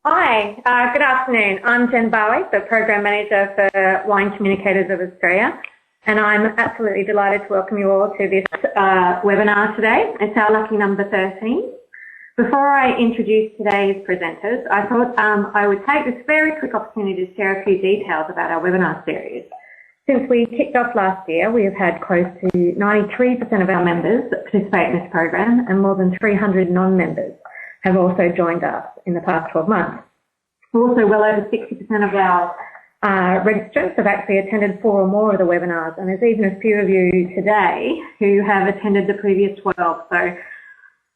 Hi, good afternoon. I'm Jen Bowie, the Program Manager for Wine Communicators of Australia, and I'm absolutely delighted to welcome you all to this webinar today. It's our lucky number 13. Before I introduce today's presenters, I thought I would take this very quick opportunity to share a few details about our webinar series. Since we kicked off last year, we have had close to 93% of our members participate in this program, and more than 300 non-members have also joined us in the past 12 months. Also, well over 60% of our registrants have actually attended 4 or more of the webinars, and there's even a few of you today who have attended the previous 12, so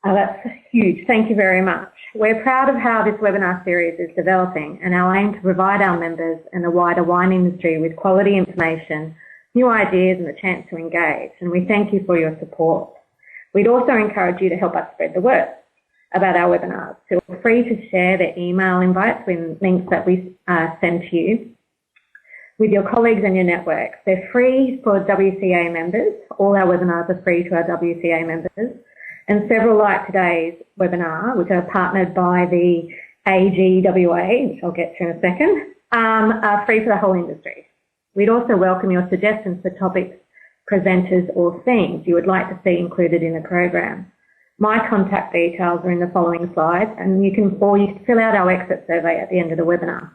that's huge. Thank you very much. We're proud of how this webinar series is developing, and our aim to provide our members and the wider wine industry with quality information, new ideas and the chance to engage, and we thank you for your support. We'd also encourage you to help us spread the word about our webinars. Feel free to share the email invites with links that we send to you with your colleagues and your networks. They're free for WCA members. All our webinars are free to our WCA members. And several like today's webinar, which are partnered by the AGWA, which I'll get to in a second, are free for the whole industry. We'd also welcome your suggestions for topics, presenters or themes you would like to see included in the program. My contact details are in the following slides, and you can fill out our exit survey at the end of the webinar.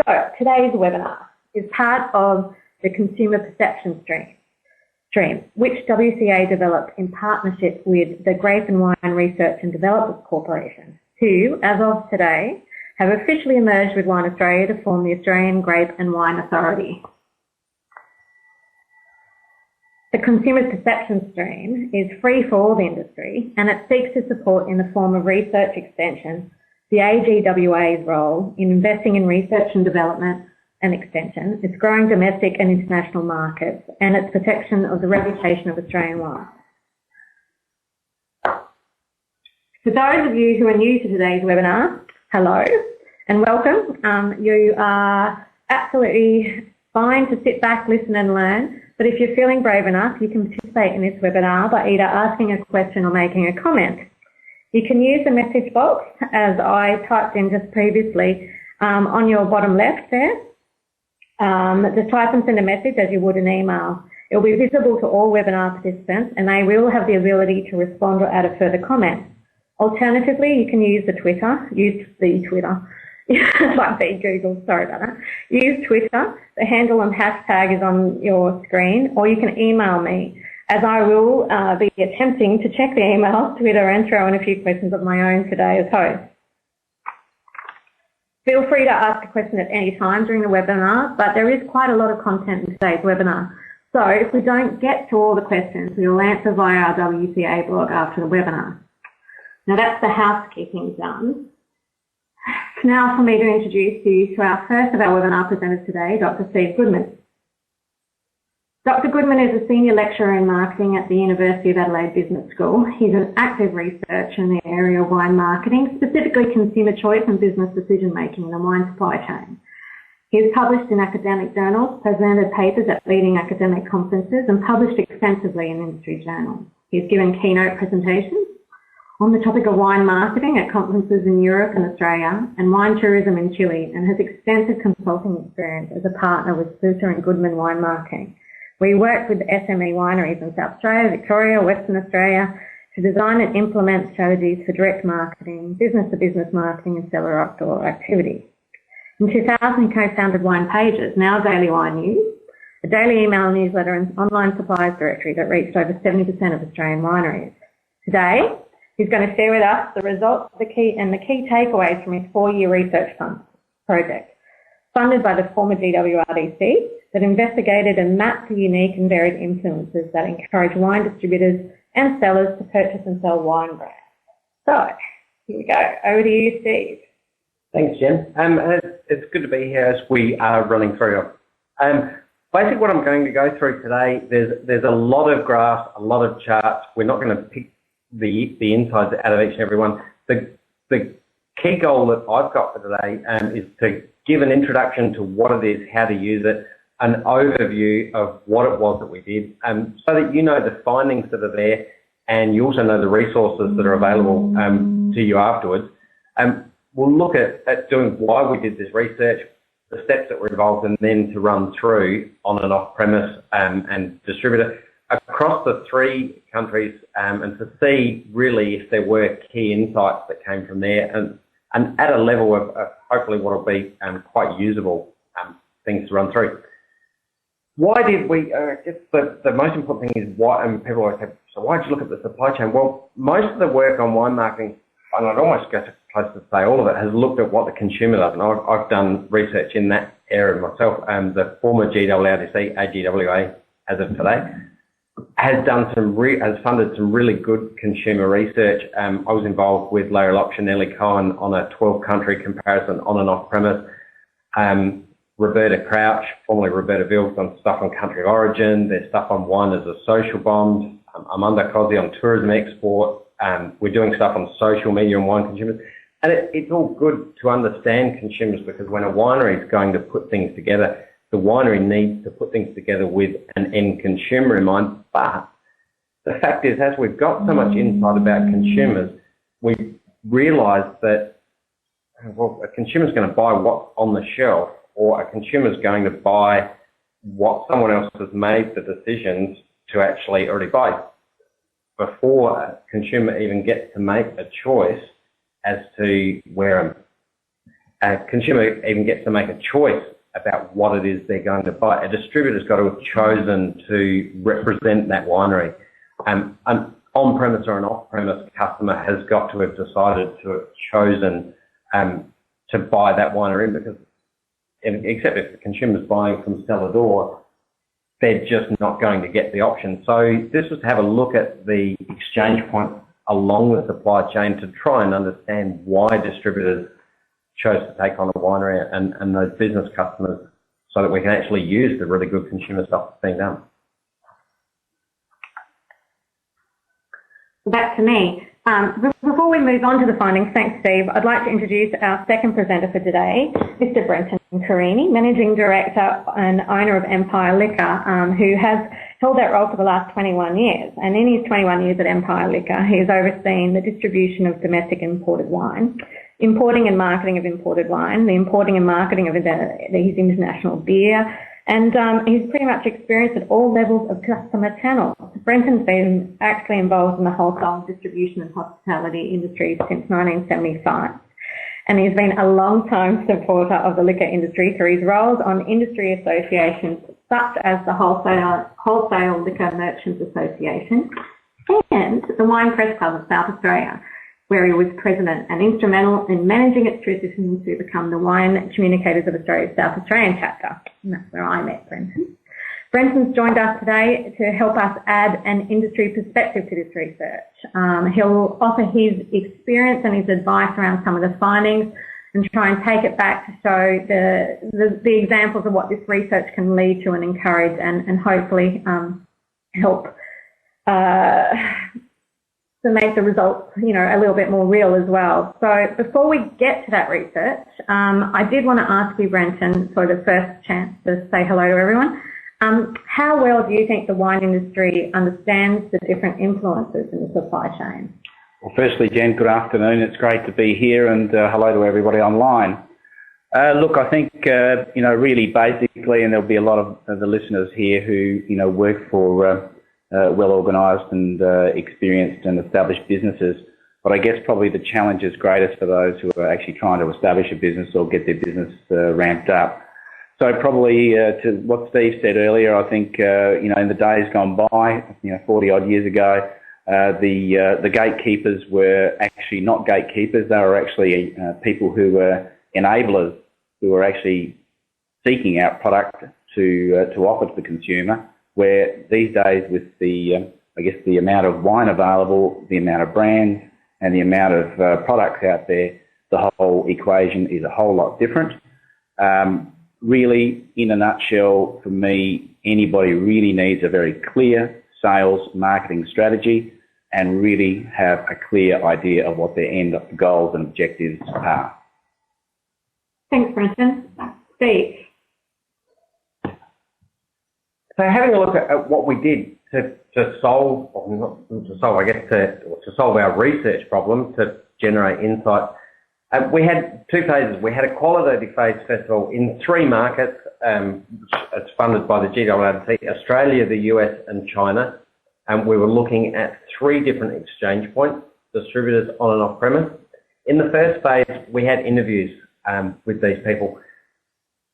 So today's webinar is part of the Consumer Perception Stream, which WCA developed in partnership with the Grape and Wine Research and Development Corporation, who, as of today, have officially emerged with Wine Australia to form the Australian Grape and Wine Authority. The Consumer Perception Stream is free for all the industry, and it seeks to support in the form of research extension the AGWA's role in investing in research and development and extension, its growing domestic and international markets, and its protection of the reputation of Australian wine. For those of you who are new to today's webinar, hello and welcome. You are absolutely fine to sit back, listen and learn. But if you're feeling brave enough, you can participate in this webinar by either asking a question or making a comment. You can use the message box, as I typed in just previously, on your bottom left there. Just type and send a message as you would an email. It will be visible to all webinar participants, and they will have the ability to respond or add a further comment. Alternatively, you can use the Twitter. It's like the Google, sorry about that. Use Twitter. The handle and hashtag is on your screen, or you can email me, as I will be attempting to check the emails, Twitter, and throw in a few questions of my own today as host. Feel free to ask a question at any time during the webinar, but there is quite a lot of content in today's webinar. So if we don't get to all the questions, we will answer via our WCA blog after the webinar. Now that's the housekeeping done. Now for me to introduce you to our first of our webinar presenters today, Dr. Steve Goodman. Dr. Goodman is a senior lecturer in marketing at the University of Adelaide Business School. He's an active researcher in the area of wine marketing, specifically consumer choice and business decision making in the wine supply chain. He has published in academic journals, presented papers at leading academic conferences and published extensively in industry journals. He's given keynote presentations on the topic of wine marketing at conferences in Europe and Australia and wine tourism in Chile, and has extensive consulting experience as a partner with Suter and Goodman Wine Marketing. We work with SME wineries in South Australia, Victoria, Western Australia to design and implement strategies for direct marketing, business-to-business marketing and seller outdoor activities. In 2000, he co-founded Wine Pages, now Daily Wine News, a daily email newsletter and online suppliers directory that reached over 70% of Australian wineries. Today, he's going to share with us the results of the key takeaways from his 4-year research project, funded by the former GWRDC, that investigated and mapped the unique and varied influences that encourage wine distributors and sellers to purchase and sell wine brands. So, here we go. Over to you, Steve. Thanks, Jen. It's good to be here as we are running through. Basically, what I'm going to go through today, there's a lot of graphs, a lot of charts. We're not going to pick the insides out of each and every one. The key goal that I've got for today is to give an introduction to what it is, how to use it, an overview of what it was that we did, so that you know the findings that are there, and you also know the resources that are available to you afterwards. we'll look at doing why we did this research, the steps that were involved, and then to run through on and off premise and distributor across the 3 countries, and to see really if there were key insights that came from there, and at a level of hopefully what will be quite usable things to run through. Why did we, I guess the most important thing is why, and people always say, so why did you look at the supply chain? Well, most of the work on wine marketing, and I'd almost go so close to say all of it, has looked at what the consumer does, and I've done research in that area myself. The former GWRDC, AGWA, as of today, has funded some really good consumer research. I was involved with Larry Lopsh and Ellie Cohen on a 12-country comparison on and off premise. Roberta Crouch, formerly Roberta Ville's, done stuff on country of origin. There's stuff on wine as a social bond. Amanda Cosy on tourism export. We're doing stuff on social media and wine consumers. And it's all good to understand consumers, because when a winery is going to put things together, the winery needs to put things together with an end consumer in mind. But the fact is, as we've got so much insight about consumers, we realise that, well, a consumer's going to buy what's on the shelf, or a consumer's going to buy what someone else has made the decisions to actually already buy, before a consumer even gets to make a choice as to where a consumer even gets to make a choice about what it is they're going to buy. A distributor's got to have chosen to represent that winery. An on-premise or an off-premise customer has got to have decided to have chosen to buy that winery, because except if the consumer's buying from cellar door, they're just not going to get the option. So this was to have a look at the exchange point along the supply chain to try and understand why distributors chose to take on a winery and those business customers, so that we can actually use the really good consumer stuff that's being done. Back to me. Before we move on to the findings, thanks Steve, I'd like to introduce our second presenter for today, Mr. Brenton Carini, Managing Director and owner of Empire Liquor, who has held that role for the last 21 years. And in his 21 years at Empire Liquor, he has overseen the distribution of domestic imported wine, importing and marketing of imported wine, the importing and marketing of his international beer, and he's pretty much experienced at all levels of customer channels. Brenton's been actually involved in the wholesale distribution and hospitality industry since 1975. And he's been a long-time supporter of the liquor industry through his roles on industry associations such as the Wholesale Liquor Merchants Association and the Wine Press Club of South Australia, where he was president and instrumental in managing its transition to become the Wine Communicators of Australia's South Australian chapter. And that's where I met Brenton. Brenton's joined us today to help us add an industry perspective to this research. He'll offer his experience and his advice around some of the findings and try and take it back to show the examples of what this research can lead to and encourage and hopefully help to make the results, a little bit more real as well. So before we get to that research, I did want to ask you, Brenton, for the first chance to say hello to everyone. How well do you think the wine industry understands the different influences in the supply chain? Well, firstly, Jen, good afternoon. It's great to be here, and hello to everybody online. Look, I think, really basically, and there'll be a lot of the listeners here who, work for well-organised and experienced and established businesses. But I guess probably the challenge is greatest for those who are actually trying to establish a business or get their business ramped up. So probably to what Steve said earlier, I think, in the days gone by, 40 odd years ago, the gatekeepers were actually not gatekeepers. They were actually people who were enablers, who were actually seeking out product to offer to the consumer, where these days with the amount of wine available, the amount of brands and the amount of products out there, the whole equation is a whole lot different. Really, in a nutshell, for me, anybody really needs a very clear sales marketing strategy and really have a clear idea of what their end goals and objectives are. Thanks, Brenton. Steve. So having a look at what we did to solve our research problem, to generate insight, We had two phases. We had a qualitative phase festival in 3 markets. It's funded by the GWRDC, Australia, the US and China. And we were looking at 3 different exchange points, distributors on and off premise. In the first phase, we had interviews with these people.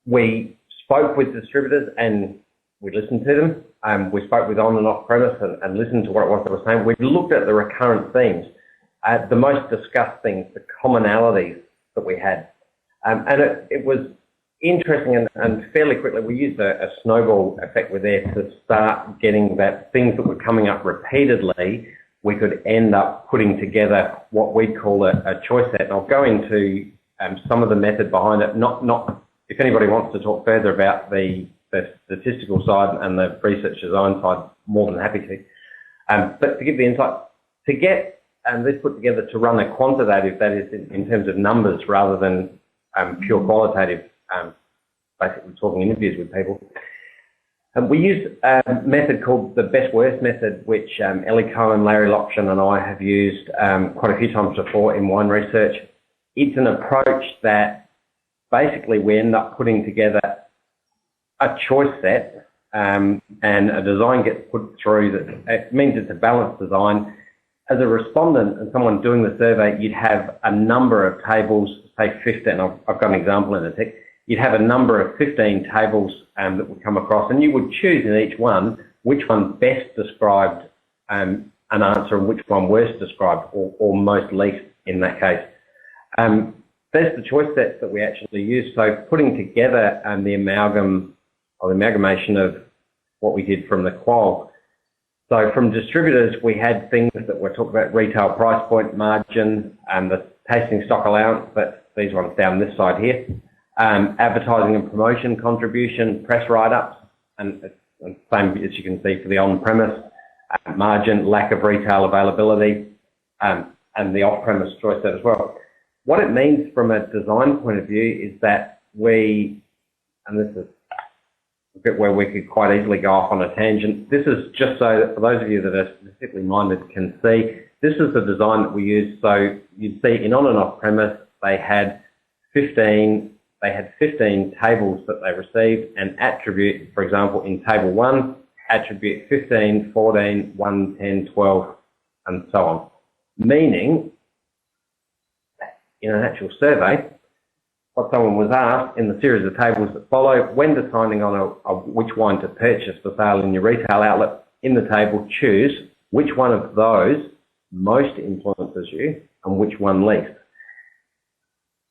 We spoke with distributors and we listened to them. We spoke with on and off premise and listened to what it was they were saying. We looked at the recurrent themes, the most discussed things, the commonalities that we had. And it was interesting and fairly quickly we used a snowball effect with there to start getting that things that were coming up repeatedly, we could end up putting together what we call a choice set. And I'll go into some of the method behind it. Not if anybody wants to talk further about the statistical side and the research design side, more than happy to. But to give the insight, to get this put together to run a quantitative, that is in terms of numbers rather than pure qualitative, basically talking interviews with people. We use a method called the best-worst method, which Ellie Cohen, Larry Lockshin and I have used quite a few times before in wine research. It's an approach that basically we end up putting together a choice set and a design gets put through that. It means it's a balanced design. As a respondent and someone doing the survey, you'd have a number of tables, say 15, I've got an example in the text. You'd have a number of 15 tables that would come across, and you would choose in each one which one best described an answer and which one worst described, or most least in that case. There's the choice sets that we actually use. So putting together the amalgamation of what we did from the qual. So from distributors, we had things that were talked about: retail price point, margin, and the tasting stock allowance. That's these ones down this side here. Advertising and promotion contribution, press write-ups, and same as you can see for the on-premise, margin, lack of retail availability, and the off-premise choice set as well. What it means from a design point of view is that we, and this is a bit where we could quite easily go off on a tangent. This is just so that for those of you that are specifically minded can see, this is the design that we use. So you'd see in on and off premise, they had 15 tables that they received and attribute, for example, in table 1, attribute 15, 14, 1, 10, 12, and so on. Meaning, in an actual survey, what someone was asked in the series of tables that follow, when deciding on which wine to purchase for sale in your retail outlet, in the table choose which one of those most influences you and which one least.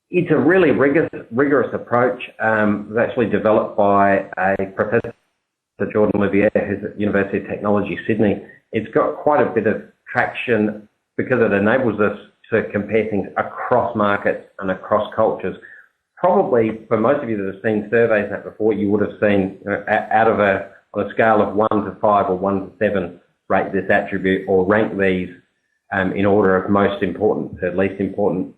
It's a really rigorous approach. It was actually developed by a professor, Jordan Olivier, who's at University of Technology, Sydney. It's got quite a bit of traction because it enables us to compare things across markets and across cultures. Probably for most of you that have seen surveys and that before, you would have seen on a scale of 1 to 5 or 1 to 7, rate this attribute or rank these in order of most important to least important.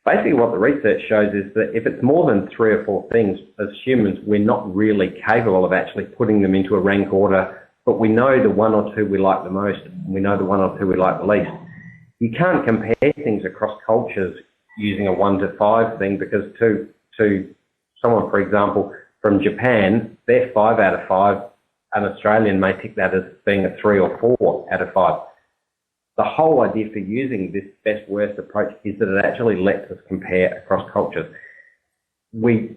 Basically what the research shows is that if it's more than 3 or 4 things, as humans, we're not really capable of actually putting them into a rank order, but we know the 1 or 2 we like the most, and we know the 1 or 2 we like the least. You can't compare things across cultures using a 1 to 5 thing, because to someone, for example, from Japan, they're 5 out of 5. An Australian may take that as being a 3 or 4 out of 5. The whole idea for using this best-worst approach is that it actually lets us compare across cultures.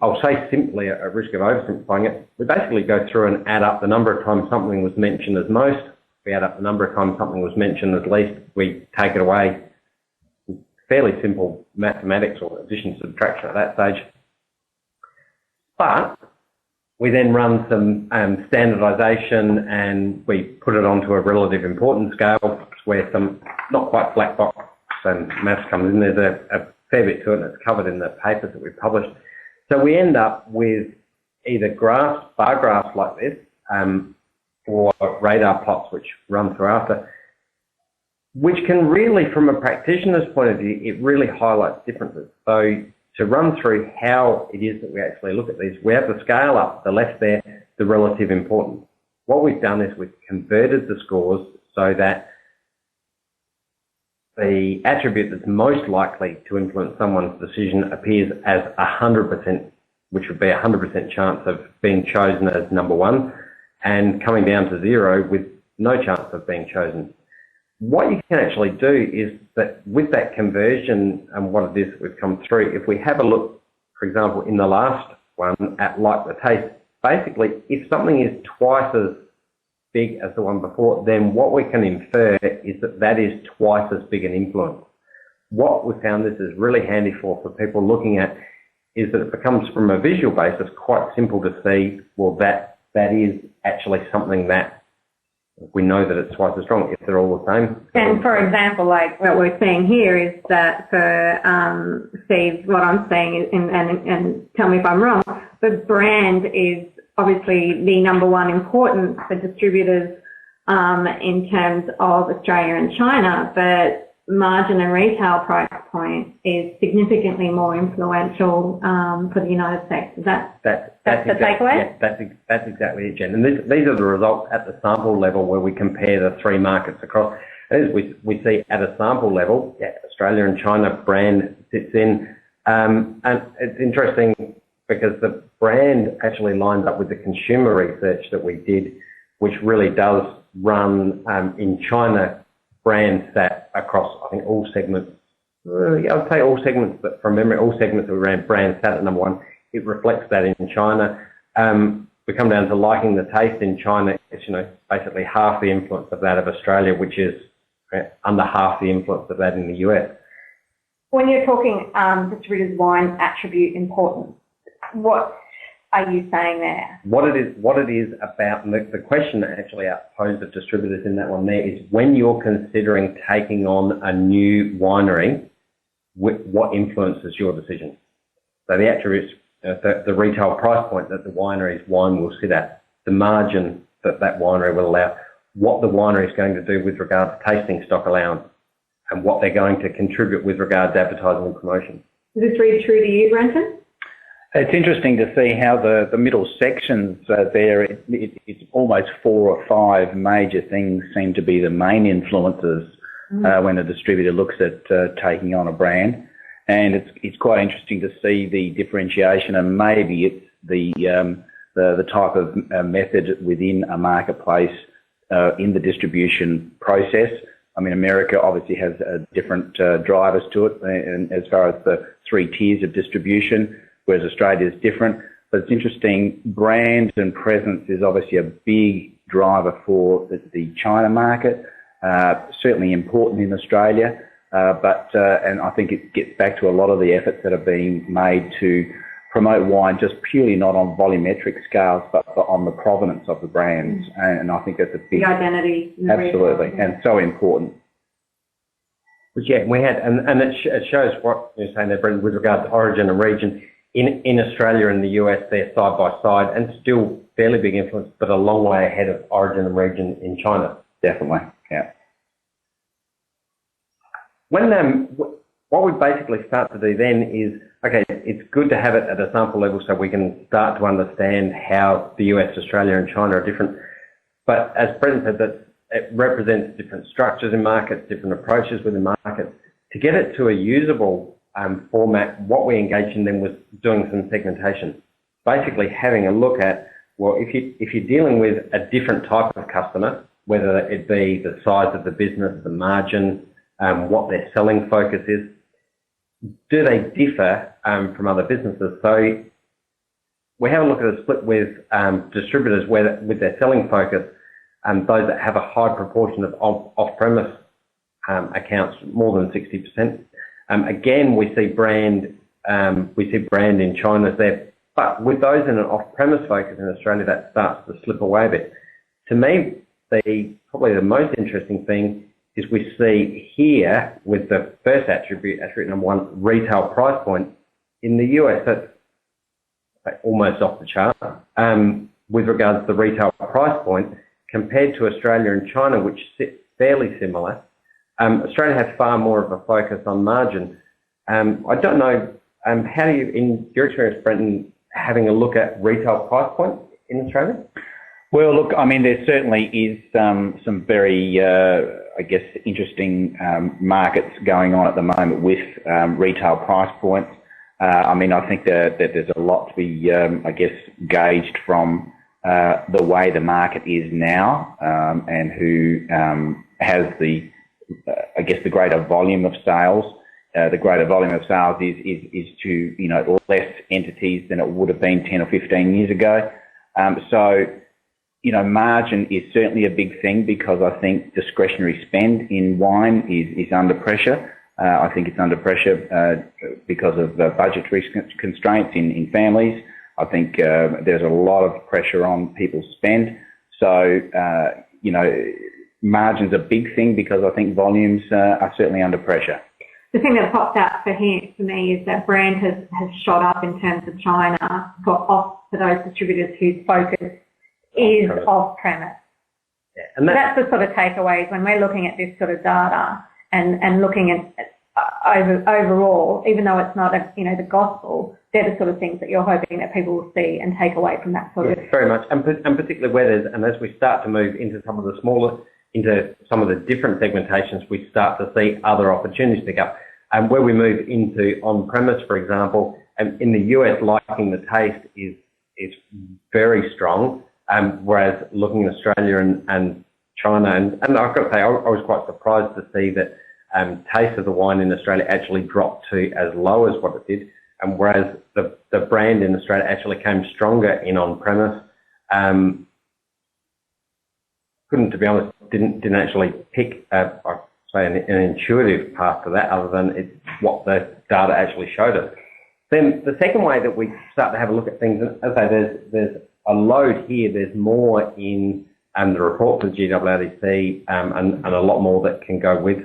I'll say simply, at risk of oversimplifying it, we basically go through and add up the number of times something was mentioned as most, we add up the number of times something was mentioned as least, we take it away. Fairly simple mathematics or addition, subtraction at that stage. But we then run some standardization and we put it onto a relative importance scale where some not quite black box and maths comes in. There's a fair bit to it, and it's covered in the papers that we've published. So we end up with either graphs, bar graphs like this, or radar plots which run through after, which can really, from a practitioner's point of view, it really highlights differences. So to run through how it is that we actually look at these, we have the scale up, the left there, the relative importance. What we've done is we've converted the scores so that the attribute that's most likely to influence someone's decision appears as 100%, which would be a 100% chance of being chosen as number one, and coming down to 0 with no chance of being chosen. What you can actually do is that with that conversion and what it is that we've come through, if we have a look, for example, in the last one at like the taste, basically, if something is twice as big as the one before, then what we can infer is that that is twice as big an influence. What we found this is really handy for people looking at is that it becomes, from a visual basis, quite simple to see, well, that is actually something that we know that it's twice as strong if they're all the same. And for example, like what we're seeing here is that for Steve, what I'm saying is, and tell me if I'm wrong, the brand is obviously the number one importance for distributors in terms of Australia and China, but margin and retail price point is significantly more influential for the United States. That's the takeaway? Yeah, that's exactly it, Jen. And these are the results at the sample level where we compare the three markets across. As we see at a sample level, Australia and China brand sits in. And it's interesting because the brand actually lines up with the consumer research that we did, which really does run in China brand sat across, I think, all segments. I would say all segments, but from memory, all segments that we ran brand sat at number one. It reflects that in China. We come down to liking the taste in China. It's, basically half the influence of that of Australia, which is under half the influence of that in the US. When you're talking distributors' wine attribute importance, what are you saying there? What it is about, and the question that actually posed of distributors in that one there is, when you're considering taking on a new winery, what influences your decision? So the attributes, the retail price point that the winery's wine will sit at, the margin that winery will allow, what the winery is going to do with regard to tasting stock allowance, and what they're going to contribute with regard to advertising and promotion. Does this read true to you, Brenton? It's interesting to see how the middle sections there, it's almost 4 or 5 major things seem to be the main influences when a distributor looks at taking on a brand. And it's quite interesting to see the differentiation, and maybe it's the type of method within a marketplace in the distribution process. I mean, America obviously has different drivers to it, and as far as the 3 tiers of distribution, whereas Australia is different. But it's interesting, brand and presence is obviously a big driver for the China market, certainly important in Australia, and I think it gets back to a lot of the efforts that are being made to promote wine just purely not on volumetric scales, but on the provenance of the brands. And I think that's a big... The identity. Absolutely, and so important. Which, we had, and it shows what you're saying there, Brendan, with regard to origin and region. In Australia and the US, they're side by side and still fairly big influence, but a long way ahead of origin and region in China. Definitely, yeah. When what we basically start to do then is, okay, it's good to have it at a sample level so we can start to understand how the US, Australia and China are different. But as Brendan said, that it represents different structures in markets, different approaches within markets. To get it to a usable format, what we engaged in then was doing some segmentation. Basically having a look at, well, if you're dealing with a different type of customer, whether it be the size of the business, the margin, what their selling focus is, do they differ from other businesses? So we have a look at a split with distributors where, with their selling focus, those that have a high proportion of off-premise accounts, more than 60%. Again, we see brand in China there, but with those in an off-premise focus in Australia, that starts to slip away a bit. To me, probably the most interesting thing is we see here with the first attribute number 1, retail price point. In the US, that's almost off the chart with regards to the retail price point compared to Australia and China, which sit fairly similar. Australia has far more of a focus on margin. I don't know, how do you, in your experience, Brenton, having a look at retail price point in Australia? Well, look, I mean, there certainly is some very, I guess, interesting markets going on at the moment with retail price points. I mean, I think that there's a lot to be, I guess, gauged from the way the market is now and who has the, I guess, the greater volume of sales. The greater volume of sales is to, you know, less entities than it would have been 10 or 15 years ago. So, you know, margin is certainly a big thing because I think discretionary spend in wine is under pressure. I think it's under pressure because of budgetary constraints in families. I think there's a lot of pressure on people's spend. So, you know, margin's a big thing because I think volumes are certainly under pressure. The thing that popped out for me is that brand has shot up in terms of China for those distributors whose focus is off-premise. Yeah, and that's the sort of takeaways when we're looking at this sort of data and looking at overall, even though it's not the gospel, they're the sort of things that you're hoping that people will see and take away from that sort of. Very much, and particularly where there's, and as we start to move into some of the smaller, into some of the different segmentations, we start to see other opportunities pick up. And where we move into on-premise, for example, and in the US, liking the taste is very strong. Whereas looking at Australia and China, and I've got to say, I was quite surprised to see that taste of the wine in Australia actually dropped to as low as what it did, and whereas the brand in Australia actually came stronger in on-premise. Couldn't, to be honest, didn't actually pick, I'd say, an intuitive path to that, other than it's what the data actually showed us. Then the second way that we start to have a look at things, and as I say, there's a load here. There's more in the report for the GWRDC and a lot more that can go with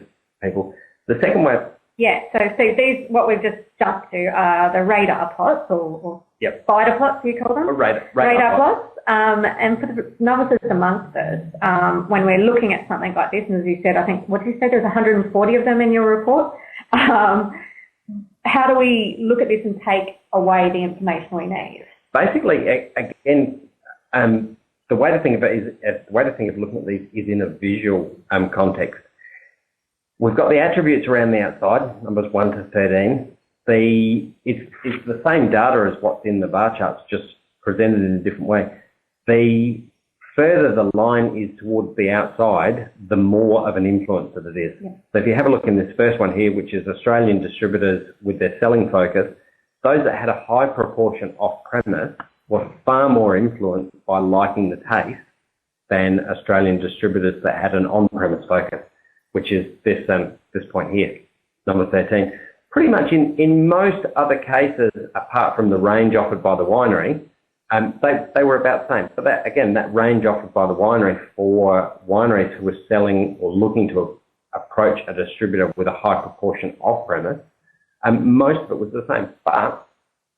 people. The second way... Yeah, so these, what we've just jumped to are the radar plots or yep. spider plots, you call them? Radar plots. And for the novices amongst us, when we're looking at something like this, and as you said, I think, what did you say, there's 140 of them in your report? How do we look at this and take away the information we need? Basically, again, the way to think of it is looking at these is in a visual context. We've got the attributes around the outside, numbers 1 to 13. It's the same data as what's in the bar charts, just presented in a different way. The further the line is towards the outside, the more of an influence that it is. Yeah. So if you have a look in this first one here, which is Australian distributors with their selling focus, those that had a high proportion off-premise were far more influenced by liking the taste than Australian distributors that had an on-premise focus, which is this point here, number 13. Pretty much in most other cases, apart from the range offered by the winery, they were about the same. So that, again, that range offered by the winery for wineries who were selling or looking to approach a distributor with a high proportion off-premise, most of it was the same. But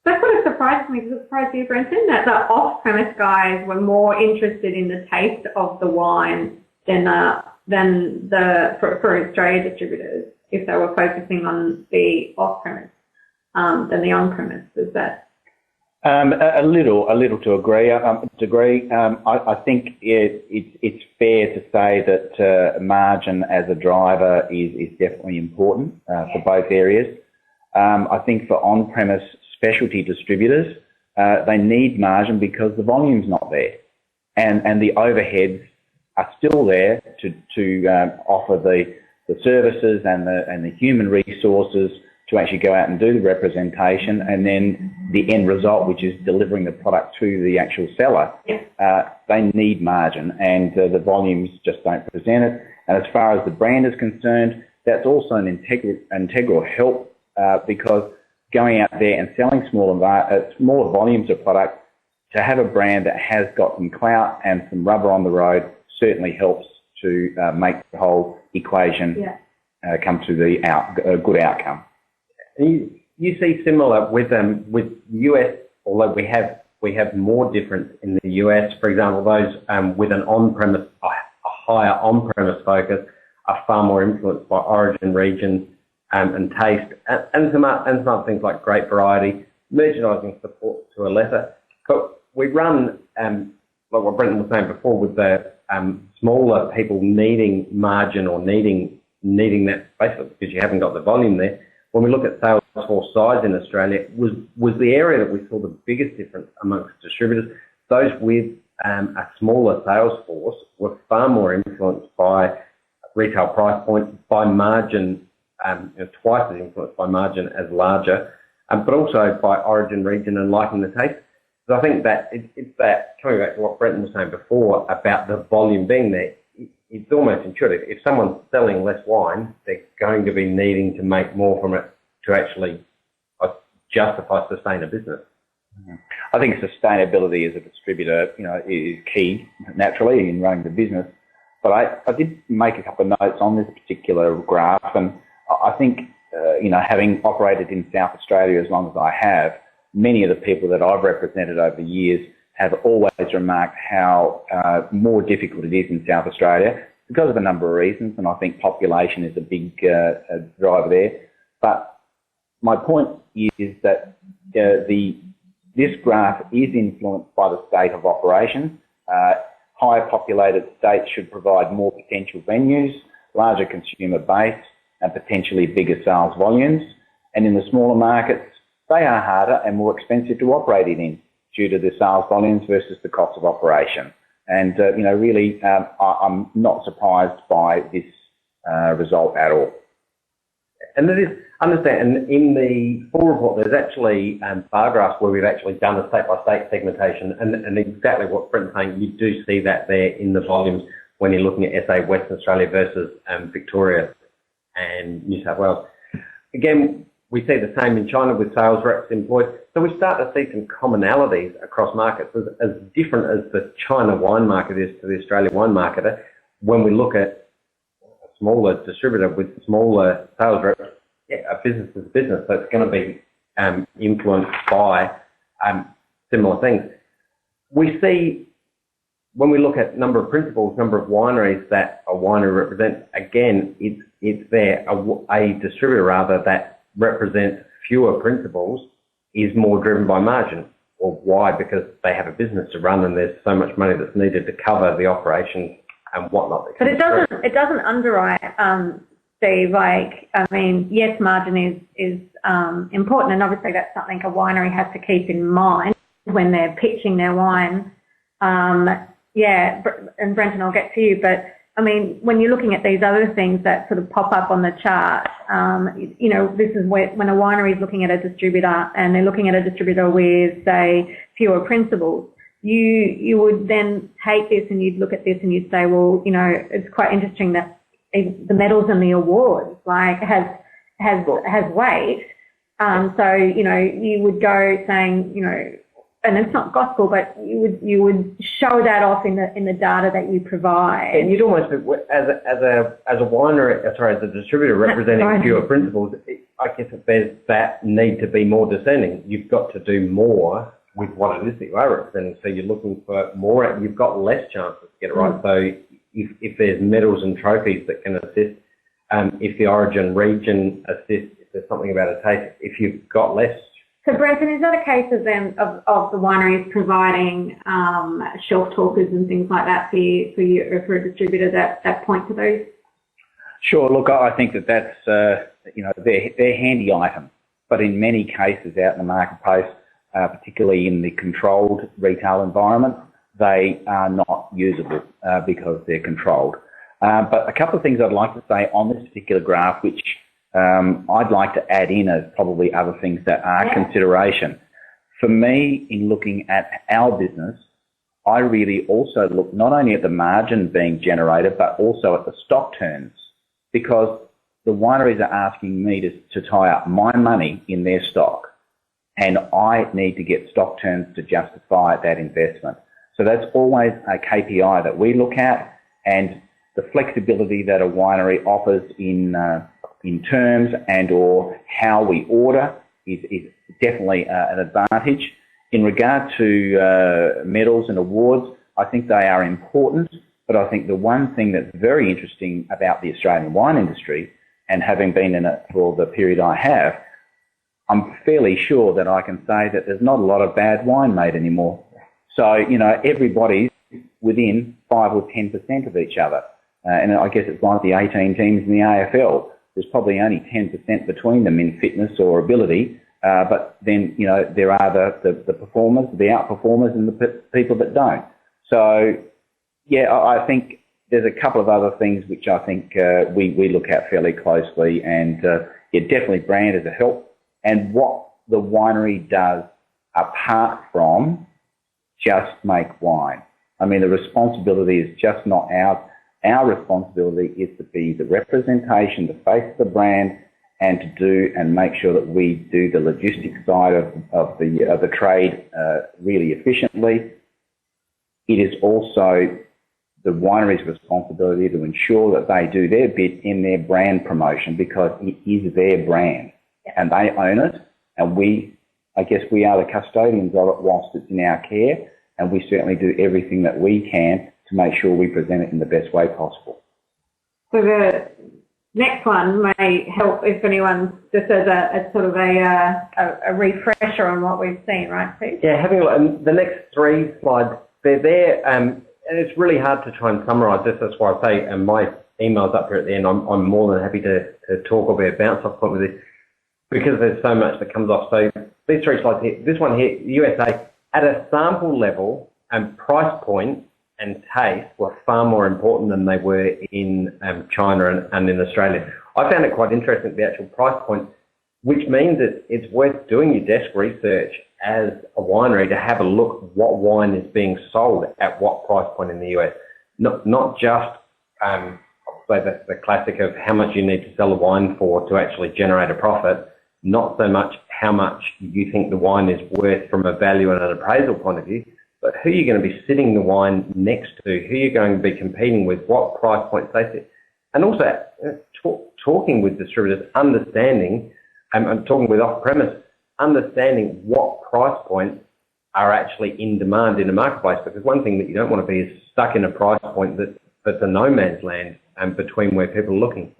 that's what it surprised me. Does it surprise you, Brenton, that the off-premise guys were more interested in the taste of the wine than for Australia distributors, if they were focusing on the off-premise than the on-premise? Is that? A little to agree. I think it's fair to say that margin as a driver is definitely important for both areas. I think for on-premise specialty distributors, they need margin because the volume's not there, and the overheads are still there to offer the services and the human resources to actually go out and do the representation, and then the end result, which is delivering the product to the actual seller. They need margin, and the volumes just don't present it. And as far as the brand is concerned, that's also an integral help because going out there and selling smaller volumes of product, to have a brand that has got some clout and some rubber on the road certainly helps to make the whole equation come to a good outcome. You see similar with US, although we have more difference in the US. For example, those with an on-premise, a higher on-premise focus, are far more influenced by origin, region, and taste, and some things like grape variety, merchandising support to a lesser. But we run like what Brenton was saying before, with the smaller people needing margin or needing that basically because you haven't got the volume there. When we look at sales force size in Australia, was the area that we saw the biggest difference amongst distributors. Those with a smaller sales force were far more influenced by retail price points, by margin, twice as influenced by margin as larger, but also by origin, region, and liking the taste. So I think that it's that, coming back to what Brenton was saying before about the volume being there, it's almost intuitive. If someone's selling less wine, they're going to be needing to make more from it to actually justify sustaining a business. I think sustainability as a distributor, is key naturally in running the business. But I did make a couple of notes on this particular graph, and I think, having operated in South Australia as long as I have, many of the people that I've represented over the years have always remarked how more difficult it is in South Australia because of a number of reasons, and I think population is a big driver there. But my point is that this graph is influenced by the state of operation. Higher populated states should provide more potential venues, larger consumer base, and potentially bigger sales volumes. And in the smaller markets, they are harder and more expensive to operate in due to the sales volumes versus the cost of operation. And, really, I'm not surprised by this result at all. And that is, understand, and in the full report, there's actually bar graphs where we've actually done a state-by-state segmentation, and exactly what Brenton's saying, you do see that there in the volumes when you're looking at SA Western Australia versus Victoria and New South Wales. Again, we see the same in China with sales reps employed. So we start to see some commonalities across markets. As different as the China wine market is to the Australian wine marketer, when we look at a smaller distributor with smaller sales reps, a business is a business, so it's going to be influenced by similar things. We see, when we look at number of principals, number of wineries that a winery represents, again, it's there, a distributor rather that represents fewer principals is more driven by margin. Or why? Because they have a business to run and there's so much money that's needed to cover the operations and whatnot. But it doesn't underwrite, Steve. Yes, margin is important, and obviously that's something a winery has to keep in mind when they're pitching their wine. And Brenton, I'll get to you, but when you're looking at these other things that sort of pop up on the chart, this is when a winery is looking at a distributor and they're looking at a distributor with, say, fewer principals, you would then take this and you'd look at this and you'd say, well, it's quite interesting that the medals and the awards has weight. So you would go saying, and it's not gospel, but you would show that off in the data that you provide. And you'd almost, as a winery, as a distributor representing fewer principals, I guess if there's that need to be more discerning, you've got to do more with what it is that you are representing. So you're looking for more, you've got less chances to get it right. So if there's medals and trophies that can assist, if the origin region assists, if there's something about a taste, if you've got less. So, Brenton, is that a case of the wineries providing shelf talkers and things like that for a distributor that point to those? Sure. Look, I think that's they're handy items, but in many cases out in the marketplace, particularly in the controlled retail environment, they are not usable because they're controlled. But a couple of things I'd like to say on this particular graph, which I'd like to add in as probably other things that are consideration. For me, in looking at our business, I really also look not only at the margin being generated, but also at the stock turns, because the wineries are asking me to tie up my money in their stock, and I need to get stock turns to justify that investment. So that's always a KPI that we look at, and the flexibility that a winery offers in terms and or how we order is definitely an advantage. In regard to medals and awards, I think they are important, but I think the one thing that's very interesting about the Australian wine industry, and having been in it for the period I have, I'm fairly sure that I can say that there's not a lot of bad wine made anymore. So, everybody's within 5 or 10% of each other. And I guess it's like the 18 teams in the AFL. There's probably only 10% between them in fitness or ability, but then, you know, there are the performers, the outperformers, and the people that don't. So, yeah, I think there's a couple of other things which I think we look at fairly closely, and definitely brand is a help. And what the winery does apart from just make wine. I mean, the responsibility is just not ours. Our responsibility is to be the representation, the face of the brand, and to do and make sure that we do the logistics side of the trade really efficiently. It is also the winery's responsibility to ensure that they do their bit in their brand promotion, because it is their brand, and they own it. And I guess we are the custodians of it whilst it's in our care, and we certainly do everything that we can to make sure we present it in the best way possible. So the next one may help if anyone, just as a sort of a refresher on what we've seen, right, Steve? Yeah, having a look, and the next 3 slides, they're there, and it's really hard to try and summarise this. That's why I say, and my email's up here at the end, I'm more than happy to talk or be a bounce-off point with this, because there's so much that comes off. So these 3 slides here, this one here, USA, at a sample level, and price point and taste were far more important than they were in China and in Australia. I found it quite interesting, the actual price point, which means that it's worth doing your desk research as a winery to have a look at what wine is being sold at what price point in the US. Not just the classic of how much you need to sell a wine for to actually generate a profit, not so much how much you think the wine is worth from a value and an appraisal point of view, but who you're going to be sitting the wine next to, who you're going to be competing with, what price points they sit. And also talking with distributors, understanding, and talking with off-premise, understanding what price points are actually in demand in the marketplace, because one thing that you don't want to be is stuck in a price point that's a no man's land between where people are looking.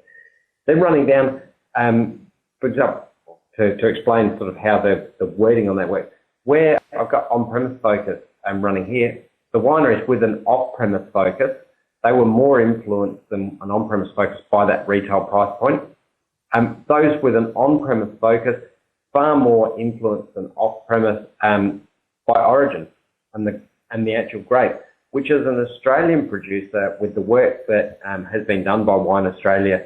Then running down, for example, to explain sort of how the wording on that works, where I've got on-premise focus running here, the wineries with an off-premise focus, they were more influenced than an on-premise focus by that retail price point. Those with an on-premise focus, far more influenced than off-premise by origin and the actual grape, which is an Australian producer with the work that has been done by Wine Australia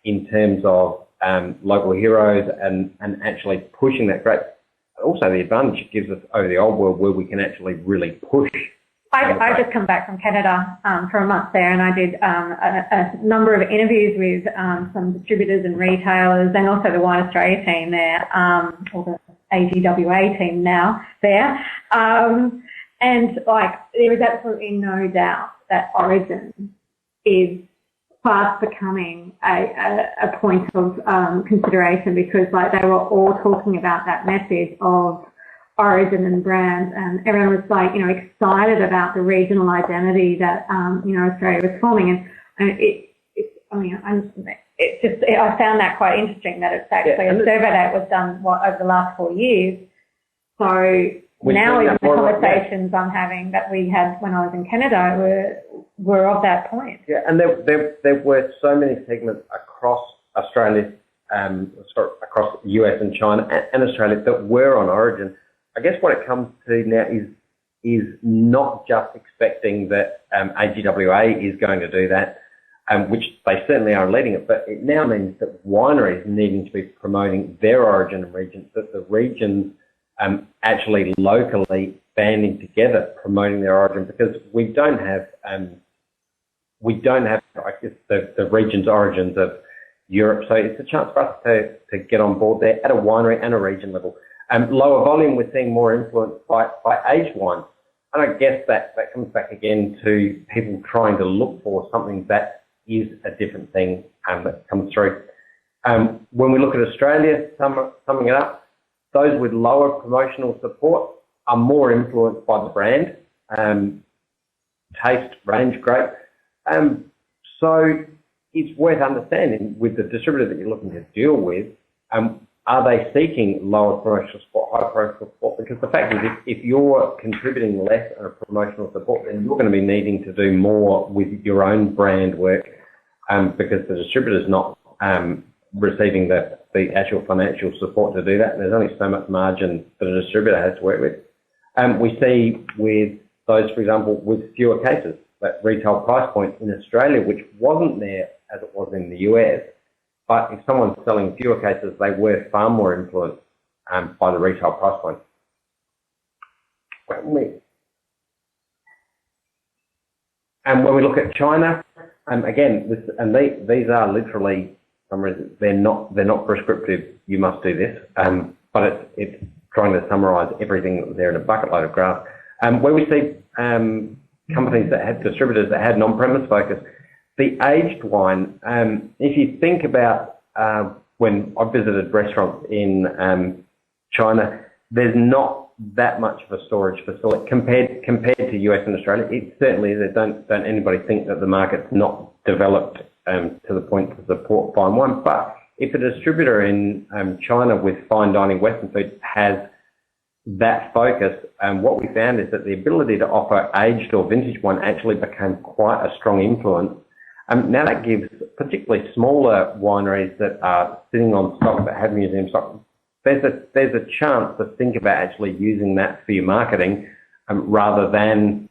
in terms of local heroes and actually pushing that grape. Also, the advantage it gives us over the old world, where we can actually really push. I just come back from Canada for a month there, and I did a number of interviews with some distributors and retailers, and also the Wine Australia team there, or the AGWA team now there. And like, there is absolutely no doubt that origin is fast becoming a point of consideration, because like they were all talking about that message of origin and brand, and everyone was like, you know, excited about the regional identity that you know, Australia was forming. And I found that quite interesting, that it's actually a survey that was done over the last 4 years. So now even the conversations I'm having that we had when I was in Canada were of that point. Yeah, and there were so many segments across Australia, across US and China and Australia that were on origin. I guess what it comes to now is not just expecting that AGWA is going to do that, which they certainly are leading it, but it now means that wineries needing to be promoting their origin and regions, that the regions actually locally banding together promoting their origin, because we don't have I guess the region's origins of Europe. So it's a chance for us to get on board there at a winery and a region level. Lower volume, we're seeing more influence by aged wines. And I guess that comes back again to people trying to look for something that is a different thing that comes through. When we look at Australia, summing it up, those with lower promotional support are more influenced by the brand, taste, range, grape. So it's worth understanding with the distributor that you're looking to deal with, are they seeking lower promotional support, higher promotional support? Because the fact is, if you're contributing less on a promotional support, then you're going to be needing to do more with your own brand work, because the distributor's not receiving the actual financial support to do that. And there's only so much margin that a distributor has to work with. We see with those, for example, with fewer cases, that retail price point in Australia, which wasn't there as it was in the US. But if someone's selling fewer cases, they were far more influenced by the retail price point. And when we look at China, again, these are literally, for some reason, they're not prescriptive. You must do this, but it's trying to summarise everything that was there in a bucket load of graphs. Where we see companies that had distributors that had non-premise focus, the aged wine. If you think about when I visited restaurants in China, there's not that much of a storage facility compared to US and Australia. It certainly is. Don't anybody think that the market's not developed to the point to support fine wine. But if a distributor in China with fine dining Western food has that focus, what we found is that the ability to offer aged or vintage wine actually became quite a strong influence. Now that gives particularly smaller wineries that are sitting on stock that have museum stock, there's a chance to think about actually using that for your marketing, rather than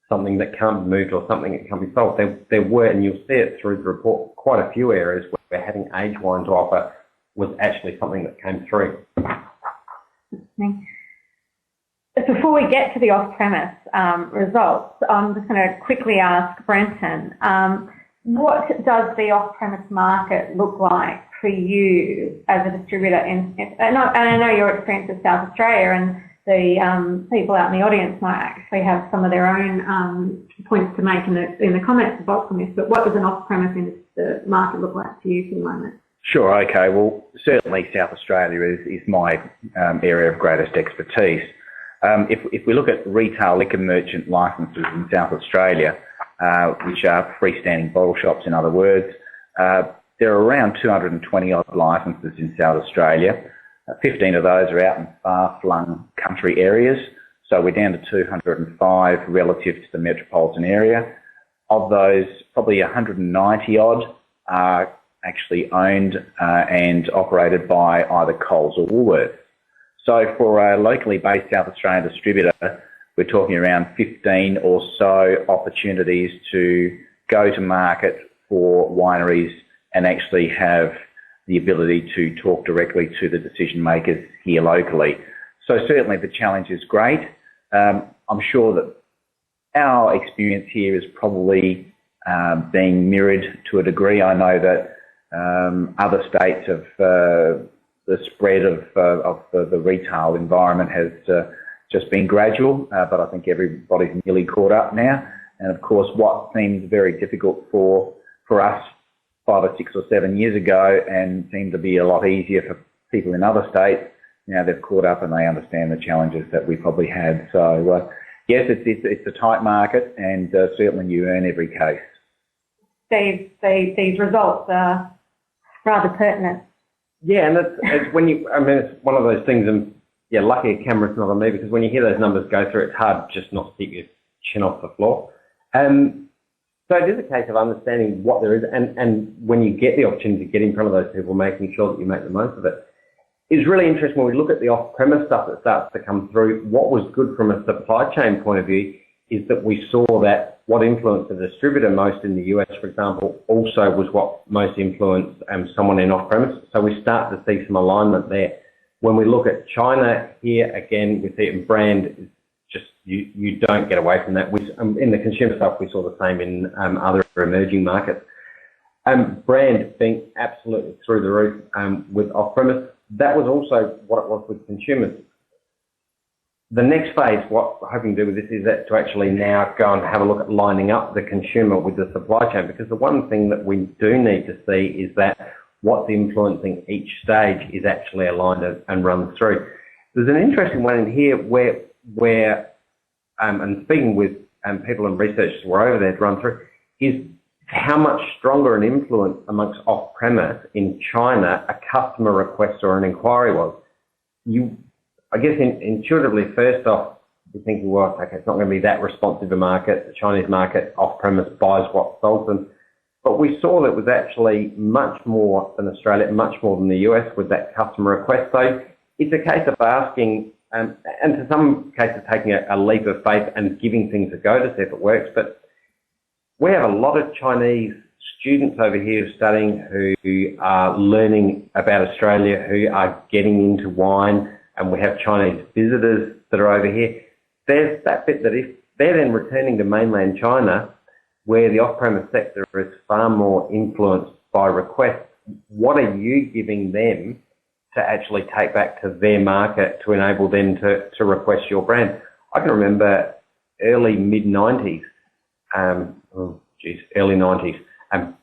something that can't be moved or something that can't be sold. There were, and you'll see it through the report, quite a few areas where having aged wine to offer was actually something that came through. Before we get to the off-premise results, I'm just going to quickly ask Brenton, what does the off-premise market look like for you as a distributor? And I know your experience with South Australia, and the people out in the audience might actually have some of their own points to make in the comments box on this, but what does an off-premise in the market look like for you for the moment? Sure, okay. Well, certainly South Australia is my area of greatest expertise. If we look at retail liquor merchant licences in South Australia, which are freestanding bottle shops, in other words, there are around 220 odd licences in South Australia. 15 of those are out in far-flung country areas, so we're down to 205 relative to the metropolitan area. Of those, probably 190 odd are actually owned and operated by either Coles or Woolworths. So for a locally based South Australian distributor, we're talking around 15 or so opportunities to go to market for wineries and actually have the ability to talk directly to the decision makers here locally. So certainly the challenge is great. I'm sure that our experience here is probably being mirrored to a degree. I know that other states have the spread of the retail environment has just been gradual, but I think everybody's nearly caught up now. And of course, what seemed very difficult for us 5 or 6 or 7 years ago and seemed to be a lot easier for people in other states, now they've caught up and they understand the challenges that we probably had. So yes, it's a tight market, and certainly you earn every case. Steve, these results are rather pertinent. Yeah, and it's when you, I mean, it's one of those things, and yeah, lucky a camera's not on me, because when you hear those numbers go through, it's hard just not to keep your chin off the floor. So it is a case of understanding what there is, and when you get the opportunity to get in front of those people, making sure that you make the most of it. It's really interesting when we look at the off-premise stuff that starts to come through. What was good from a supply chain point of view is that we saw that what influenced the distributor most in the US, for example, also was what most influenced someone in off-premise. So we start to see some alignment there. When we look at China here, again, we see it in brand, just you don't get away from that. In the consumer stuff, we saw the same in other emerging markets. Brand being absolutely through the roof with off-premise. That was also what it was with consumers. The next phase, what we're hoping to do with this is that to actually now go and have a look at lining up the consumer with the supply chain, because the one thing that we do need to see is that what's influencing each stage is actually aligned and run through. There's an interesting one in here where and speaking with people and researchers who are over there to run through, is how much stronger an influence amongst off-premise in China a customer request or an inquiry was. I guess intuitively, first off, you're thinking, well, okay, it's not going to be that responsive a market. The Chinese market off-premise buys what's sold them. But we saw that it was actually much more than Australia, much more than the US with that customer request. So it's a case of asking, and to some cases taking a leap of faith and giving things a go to see if it works. But we have a lot of Chinese students over here studying who are learning about Australia, who are getting into wine, and we have Chinese visitors that are over here. There's that bit that if they're then returning to mainland China, where the off-premise sector is far more influenced by requests, what are you giving them to actually take back to their market to enable them to request your brand? I can remember early mid-90s, early 90s,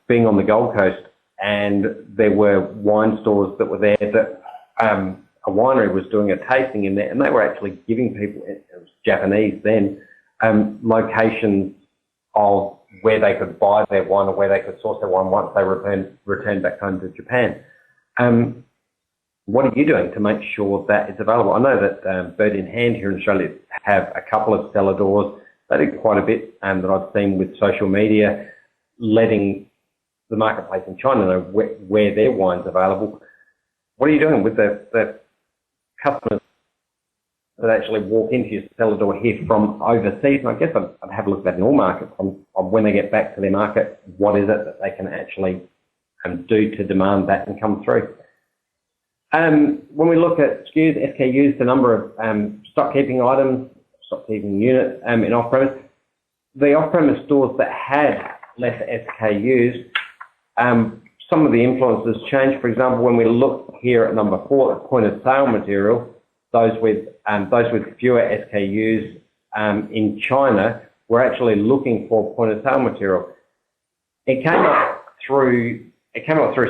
being on the Gold Coast, and there were wine stores that were there that a winery was doing a tasting in there, and they were actually giving people, it was Japanese then, locations of where they could buy their wine or where they could source their wine once they returned back home to Japan. What are you doing to make sure that it's available? I know that Bird in Hand here in Australia have a couple of cellar doors. They do quite a bit that I've seen with social media, letting the marketplace in China know where their wine's available. What are you doing with the customers that actually walk into your cellar door here from overseas? And I guess I'd have a look at that in all markets on when they get back to their market, what is it that they can actually do to demand that and come through. When we look at SKUs, SKUs, the number of stock keeping items, stock keeping units in off-premise, the off-premise stores that had less SKUs, some of the influences changed. For example, when we look here at number 4, at point of sale material, those with fewer SKUs in China were actually looking for point of sale material. It came up through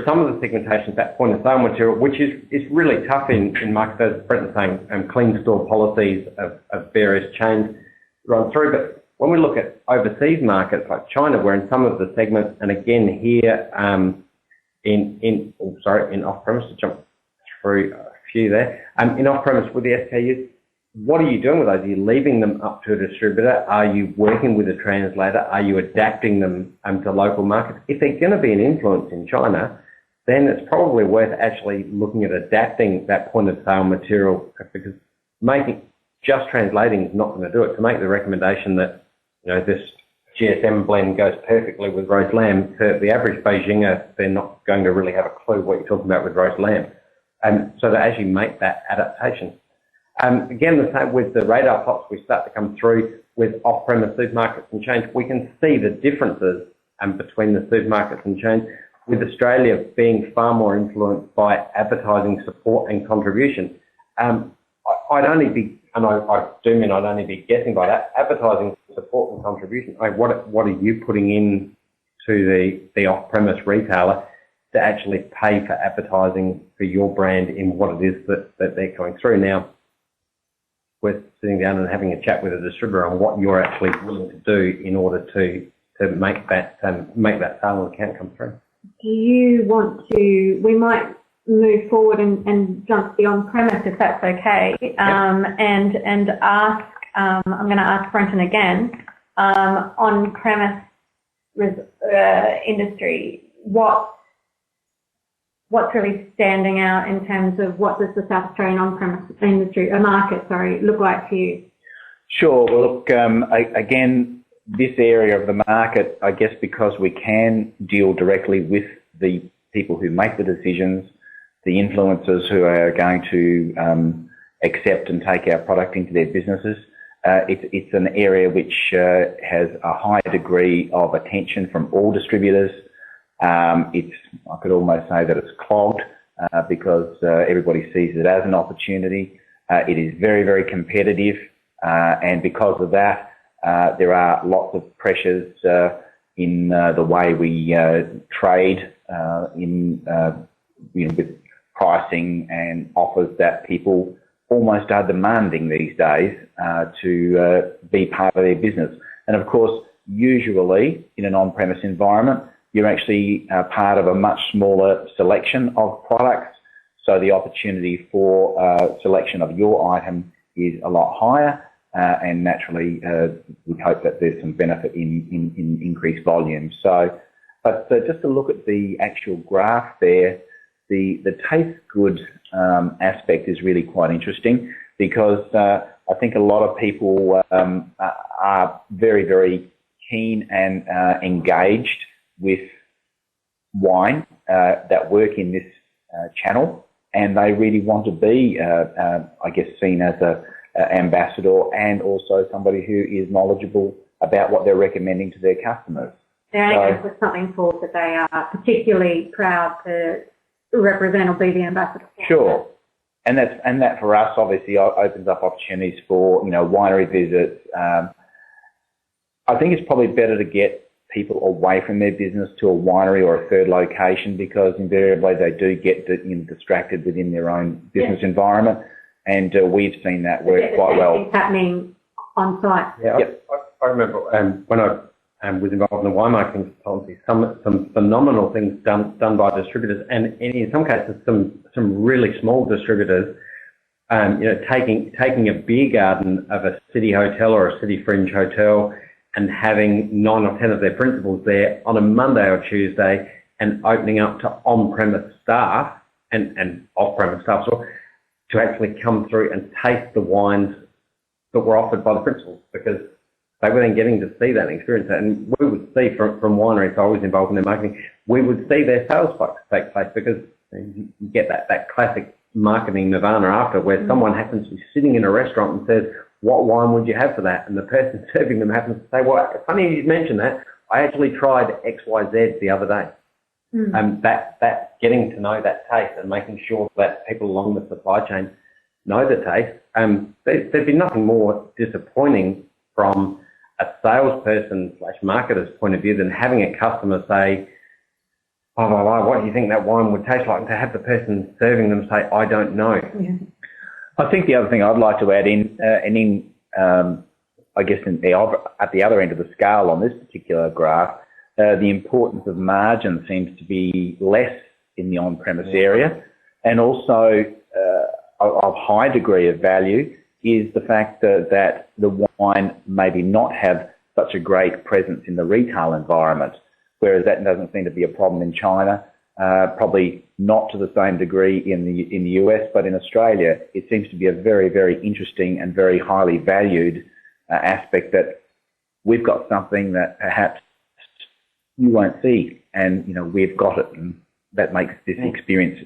some of the segmentations, that point of sale material, which is really tough in markets, as Brent was saying, clean store policies of various chains run through. But when we look at overseas markets like China, where in some of the segments, and again here in off-premise, to jump through a few there, in off-premise with the SKUs, what are you doing with those? Are you leaving them up to a distributor? Are you working with a translator? Are you adapting them to local markets? If they're going to be an influence in China, then it's probably worth actually looking at adapting that point of sale material, because just translating is not going to do it. To make the recommendation that, this GSM blend goes perfectly with roast lamb, to the average Beijinger, they're not going to really have a clue what you're talking about with roast lamb. So that as you make that adaptation. Again, the same with the radar plots we start to come through with off-premise supermarkets and chains. We can see the differences between the supermarkets and chains, with Australia being far more influenced by advertising support and contribution. I'd only be guessing by that, advertising support and contribution. What are you putting in to the off-premise retailer to actually pay for advertising for your brand in what it is that they're going through? Now, we're sitting down and having a chat with a distributor on what you're actually willing to do in order to make that sale and account come through. Do you want to? We might move forward and jump to the on-premise, if that's okay, Yep. and ask. I'm going to ask Brenton again. On-premise industry, what's really standing out in terms of what does the South Australian on-premise market look like to you? Sure. Well, look, again, this area of the market, I guess because we can deal directly with the people who make the decisions, the influencers who are going to accept and take our product into their businesses, it's an area which has a high degree of attention from all distributors. I could almost say that it's clogged because everybody sees it as an opportunity. It is very, very competitive, and because of that, there are lots of pressures in the way we trade with pricing and offers that people almost are demanding these days to be part of their business. And of course, usually in an on-premise environment, you're actually part of a much smaller selection of products. So the opportunity for selection of your item is a lot higher, and naturally we hope that there's some benefit in increased volume. So, but just to look at the actual graph there, the taste good aspect is really quite interesting, because I think a lot of people are very, very keen and engaged with wine that work in this channel, and they really want to be, I guess, seen as a ambassador, and also somebody who is knowledgeable about what they're recommending to their customers. They're aiming for something forward that they are particularly proud to represent or be the ambassador for. Sure. And that for us obviously opens up opportunities for, you know, winery visits. I think it's probably better to get people away from their business to a winery or a third location, because invariably they do get distracted within their own business environment, and we've seen that work quite well. It's happening on site. Yeah, yep. I remember when I was involved in the winemaking consultancy, some phenomenal things done by distributors, and in some cases some really small distributors, you know, taking a beer garden of a city hotel or a city fringe hotel and having 9 or 10 of their principals there on a Monday or Tuesday, and opening up to on-premise staff and off-premise staff to actually come through and taste the wines that were offered by the principals, because they were then getting to see that and experience that. And we would see from wineries, I was involved in their marketing, we would see their sales spikes take place, because you get that classic marketing nirvana after, where someone happens to be sitting in a restaurant and says, "What wine would you have for that?" And the person serving them happens to say, "Well, it's funny you mentioned that. I actually tried XYZ the other day." That getting to know that taste and making sure that people along the supply chain know the taste. There'd be nothing more disappointing from a salesperson / marketer's point of view than having a customer say, "Oh, what do you think that wine would taste like?" And to have the person serving them say, "I don't know." Yeah. I think the other thing I'd like to add I guess at the other end of the scale on this particular graph, the importance of margin seems to be less in the on-premise area, and also of high degree of value is the fact that the wine maybe not have such a great presence in the retail environment, whereas that doesn't seem to be a problem in China. Probably not to the same degree in the US, but in Australia, it seems to be a very, very interesting and very highly valued aspect, that we've got something that perhaps you won't see, and you know, we've got it, and that makes this experience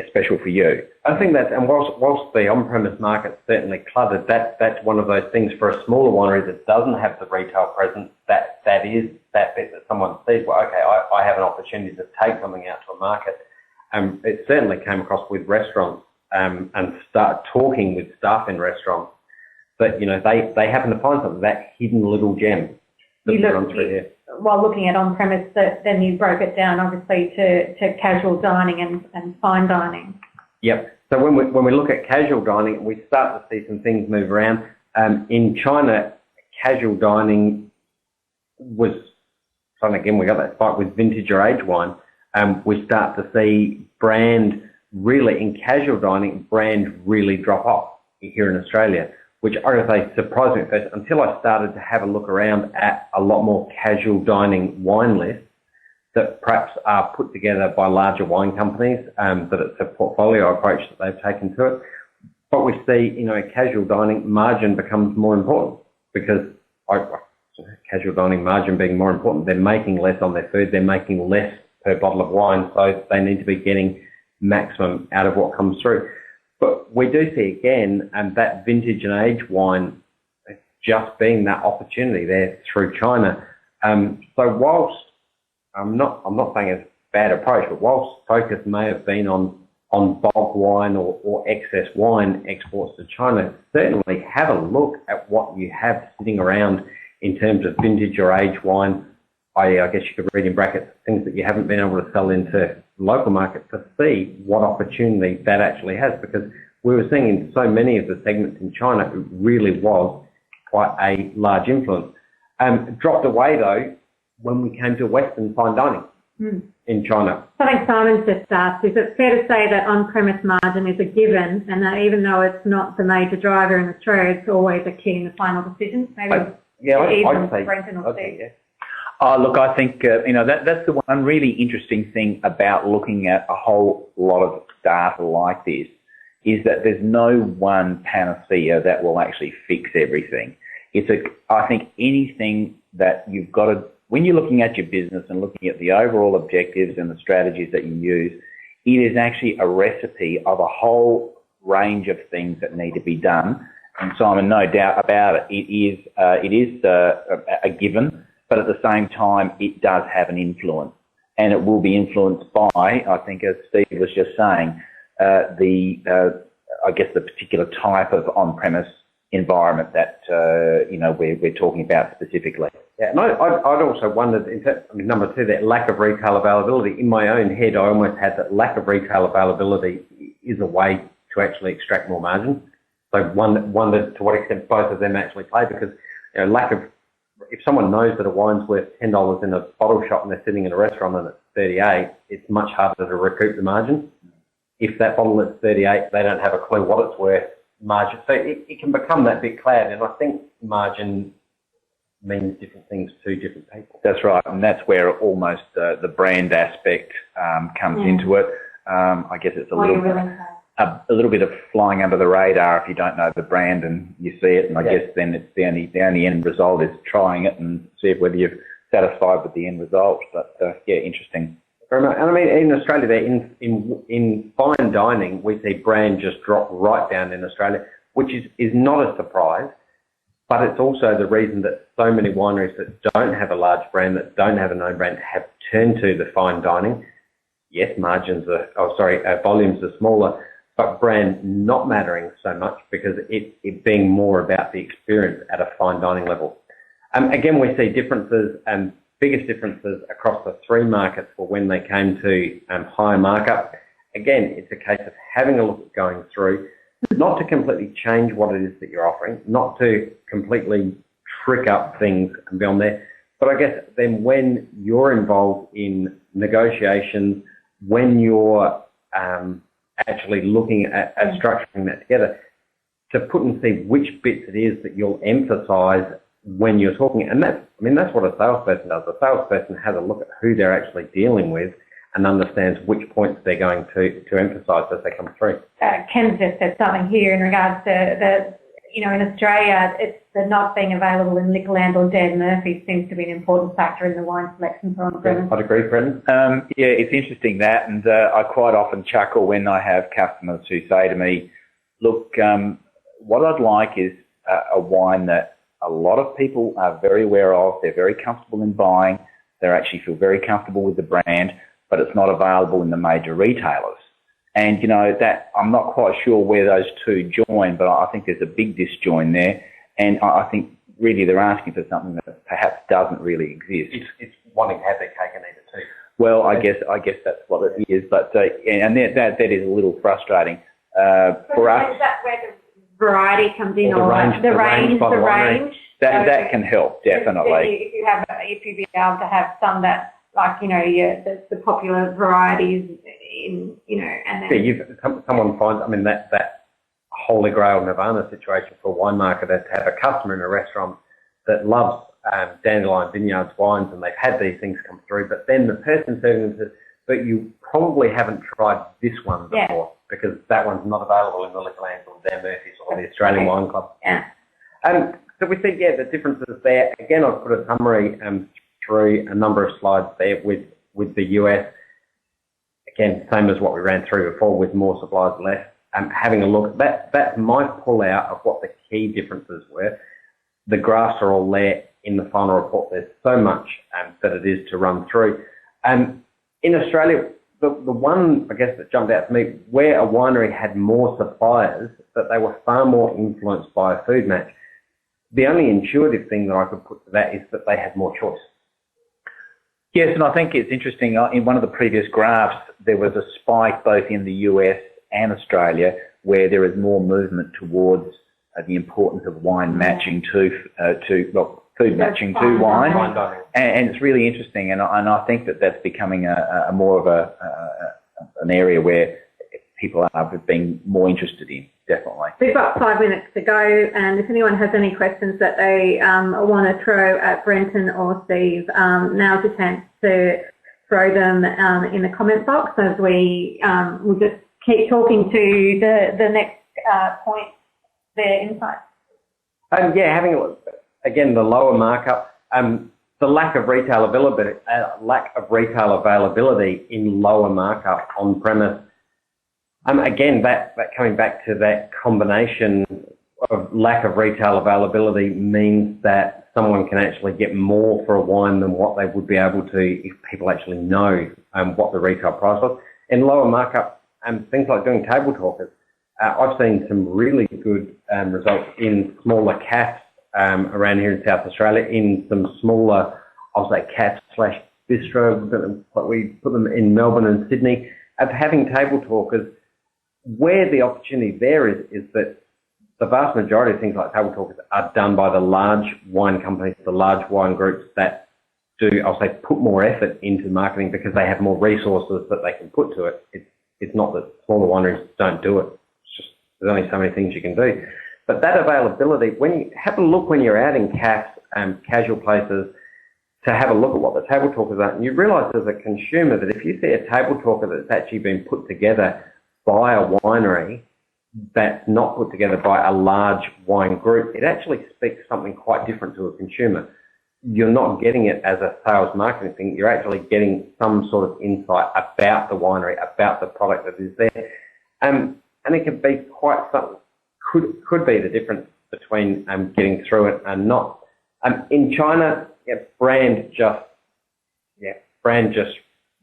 special for you. I think that, and whilst the on-premise market's certainly cluttered, that's one of those things for a smaller winery that doesn't have the retail presence, that is that bit that someone sees, well, okay, I have an opportunity to take something out to a market. It certainly came across with restaurants, and start talking with staff in restaurants, that, you know, they happen to find something, that hidden little gem that's run through here. While looking at on-premise, then you broke it down obviously to casual dining and fine dining. Yep. So when we look at casual dining, we start to see some things move around. In China, casual dining was, so again, we got that spike with vintage or age wine. We start to see brand really, in casual dining, brand really drop off here in Australia, which I would say surprised me at first, until I started to have a look around at a lot more casual dining wine lists that perhaps are put together by larger wine companies, that it's a portfolio approach that they've taken to it. But we see, you know, casual dining margin becomes more important, because casual dining margin being more important, they're making less on their food, they're making less per bottle of wine, so they need to be getting maximum out of what comes through. But we do see again, that vintage and age wine just being that opportunity there through China. So whilst I'm not saying it's a bad approach, but whilst focus may have been on bulk wine or excess wine exports to China, certainly have a look at what you have sitting around in terms of vintage or age wine. I guess you could read in brackets things that you haven't been able to sell into local markets, to see what opportunity that actually has, because we were seeing in so many of the segments in China, it really was quite a large influence. Dropped away though when we came to Western fine dining in China. I think Simon's just asked, is it fair to say that on-premise margin is a given, and that even though it's not the major driver in Australia, it's always a key in the final decision? Maybe I'd say, Brenton or Steve. yeah. Oh, look, I think, that's the one really interesting thing about looking at a whole lot of data like this, is that there's no one panacea that will actually fix everything. I think anything that you've got to, when you're looking at your business and looking at the overall objectives and the strategies that you use, it is actually a recipe of a whole range of things that need to be done. And Simon, no doubt about it, it is a given, but at the same time, it does have an influence, and it will be influenced by, I think, as Steve was just saying, I guess the particular type of on-premise environment that we're talking about specifically. Yeah, and I'd also wondered, number two, that lack of retail availability. In my own head, I almost had that lack of retail availability is a way to actually extract more margin. So wondered to what extent both of them actually play, because if someone knows that a wine's worth $10 in a bottle shop and they're sitting in a restaurant and it's 38, it's much harder to recoup the margin. If that bottle is 38, they don't have a clue what it's worth margin. So it can become that bit cloud, and I think margin means different things to different people. That's right, and that's where almost the brand aspect comes into it. I guess it's a little bit of flying under the radar if you don't know the brand and you see it, and I guess then it's the only end result is trying it and see whether you're satisfied with the end result. But interesting. Very much. And I mean, in Australia, in fine dining, we see brand just drop right down in Australia, which is not a surprise, but it's also the reason that so many wineries that don't have a large brand, that don't have a known brand, have turned to the fine dining. Yes, volumes are smaller, but brand not mattering so much because it being more about the experience at a fine dining level. Again, we see differences and biggest differences across the three markets for when they came to higher markup. Again, it's a case of having a look at going through, not to completely change what it is that you're offering, not to completely trick up things and beyond there, but I guess then when you're involved in negotiations, when you're actually looking at structuring that together, to put and see which bits it is that you'll emphasise when you're talking. And that's what a salesperson does. A salesperson has a look at who they're actually dealing with and understands which points they're going to emphasise as they come through. Ken just said something here in regards to in Australia, it's the not being available in Liquorland or Dan Murphy's seems to be an important factor in the wine selection for on-premise. I'd agree, Brendan. It's interesting that, and I quite often chuckle when I have customers who say to me, look, what I'd like is a wine that a lot of people are very aware of, they're very comfortable in buying, they actually feel very comfortable with the brand, but it's not available in the major retailers. And, that I'm not quite sure where those two join, but I think there's a big disjoin there. And I think really they're asking for something that perhaps doesn't really exist. It's wanting to have their cake and eat it too. Well, I guess that's what it is. But and that is a little frustrating for us. Is that where the variety comes in, or the range? That can help, definitely. If you be able to have some that, like, the popular varieties in, and then... someone finds, that holy grail nirvana situation for a wine marketer to have a customer in a restaurant that loves Dandelion Vineyards wines, and they've had these things come through, but then the person serving them says, but you probably haven't tried this one before, because that one's not available in the Liquorland or Dan Murphy's or the Australian Wine Club. Yeah. So we see, the differences there. Again, I've put a summary through a number of slides there with the US. Again, same as what we ran through before, with more suppliers less. Having a look, that's my pull out of what the key differences were. The graphs are all there in the final report. There's so much that it is to run through. In Australia, the one, I guess, that jumped out to me, where a winery had more suppliers, that they were far more influenced by a food match. The only intuitive thing that I could put to that is that they had more choice. Yes, and I think it's interesting. In one of the previous graphs, there was a spike both in the US and Australia where there is more movement towards the importance of wine matching to food matching to wine, and it's really interesting. And I think that that's becoming a more of an area where people are being more interested in. Definitely. We've got 5 minutes to go, and if anyone has any questions that they want to throw at Brenton or Steve, now's the chance to throw them in the comment box as we will just keep talking to the next point, their insights. Yeah, having a look, again, the lower markup, the lack of retail availability in lower markup on premise. Again, that coming back to that combination of lack of retail availability means that someone can actually get more for a wine than what they would be able to if people actually know what the retail price was. In lower markup, things like doing table talkers, I've seen some really good results in smaller cafes around here in South Australia, in some smaller, I'll say caf/bistro, but we put them in Melbourne and Sydney, of having table talkers. Where the opportunity there is that the vast majority of things like table talkers are done by the large wine companies, the large wine groups that do, I'll say, put more effort into marketing because they have more resources that they can put to it. It's not that smaller wineries don't do it. It's just there's only so many things you can do. But that availability, when you have a look when you're out in cafes and casual places, to have a look at what the table talkers are, and you realise as a consumer that if you see a table talker that's actually been put together by a winery that's not put together by a large wine group, it actually speaks something quite different to a consumer. You're not getting it as a sales marketing thing, you're actually getting some sort of insight about the winery, about the product that is there. And it can be quite something, could be the difference between getting through it and not. In China, brand just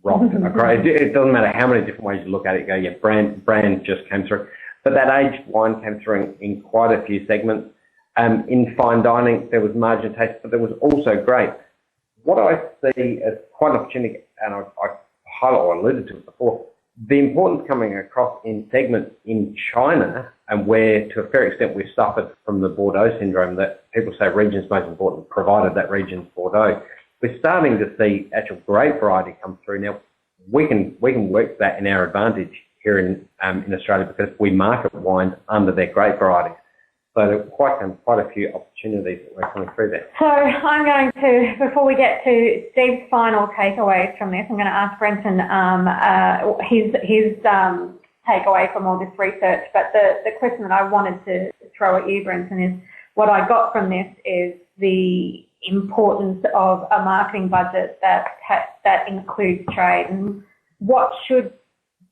rocked. It doesn't matter how many different ways you look at it, you go, brand just came through. But that aged wine came through in quite a few segments. In fine dining, there was margin taste, but there was also grape. What I see as quite an opportunity, and I highlighted or alluded to it before, the importance coming across in segments in China, and where to a fair extent we've suffered from the Bordeaux syndrome, that people say region's most important, provided that region's Bordeaux. We're starting to see actual grape variety come through now. We can work that in our advantage here in Australia because we market wines under their grape varieties. So there are quite a few opportunities that we're coming through there. So I'm going to, before we get to Steve's final takeaways from this, I'm going to ask Brenton his takeaway from all this research. But the question that I wanted to throw at you, Brenton, is what I got from this is the importance of a marketing budget that includes trade, and what should